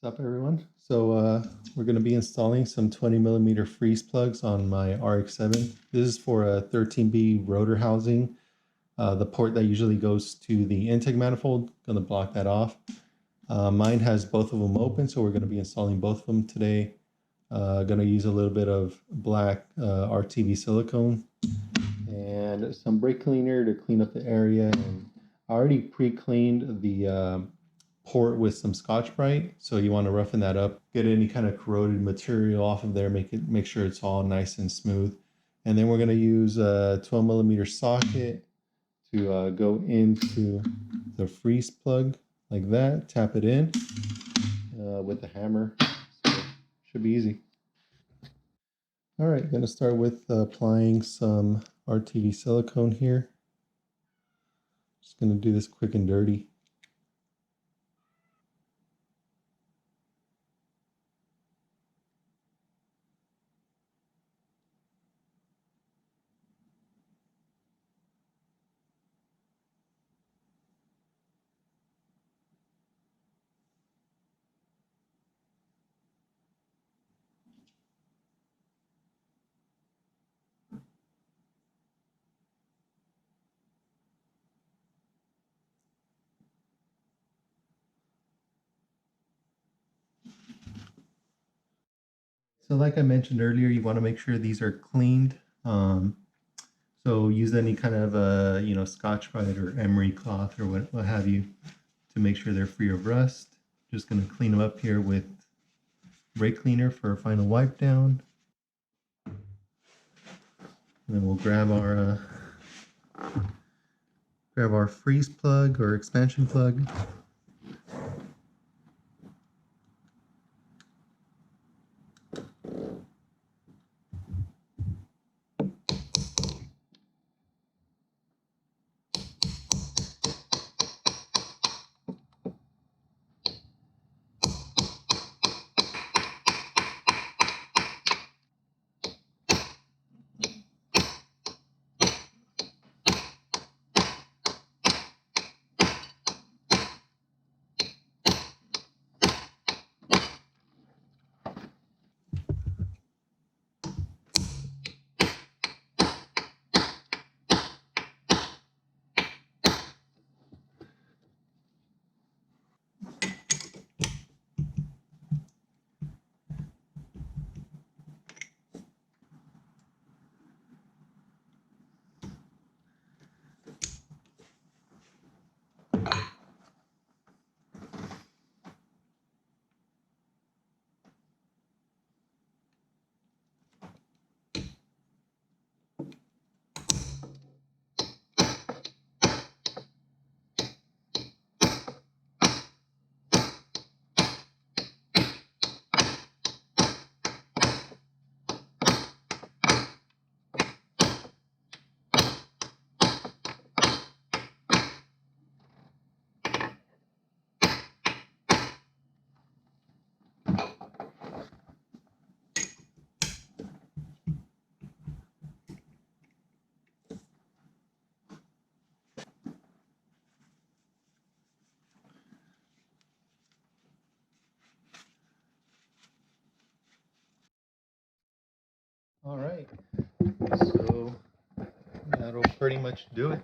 What's up, everyone? So we're going to be installing some 20mm freeze plugs on my RX-7. This is for a 13B rotor housing. The port that usually goes to the intake manifold, going to block that off. Mine has both of them open, so we're going to be installing both of them today. Going to use a little bit of black RTV silicone and some brake cleaner to clean up the area. And I already pre-cleaned the port with some Scotch-Brite, so you want to roughen that up, get any kind of corroded material off of there, make sure it's all nice and smooth. And then we're going to use a 12mm socket to go into the freeze plug like that, tap it in with the hammer, so should be easy. All right, going to start with applying some RTV silicone here. Just going to do this quick and dirty. So like I mentioned earlier, you want to make sure these are cleaned. So use any kind of Scotch-Brite or emery cloth or what have you to make sure they're free of rust. Just going to clean them up here with brake cleaner for a final wipe down. And then we'll grab our freeze plug or expansion plug. All right, so that'll pretty much do it.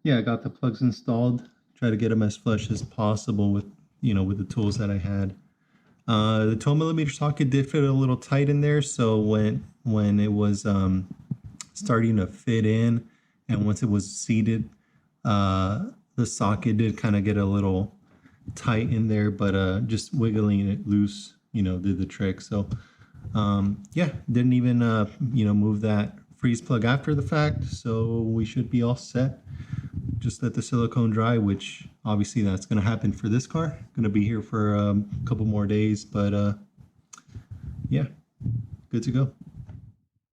Yeah, I got the plugs installed. Try to get them as flush as possible with the tools that I had. The 12mm socket did fit a little tight in there, so when it was starting to fit in, and once it was seated, the socket did kind of get a little tight in there, but just wiggling it loose, did the trick. So yeah, didn't even move that freeze plug after the fact, so we should be all set. Just let the silicone dry, which obviously that's going to happen for this car. Going to be here for a couple more days, but yeah, good to go.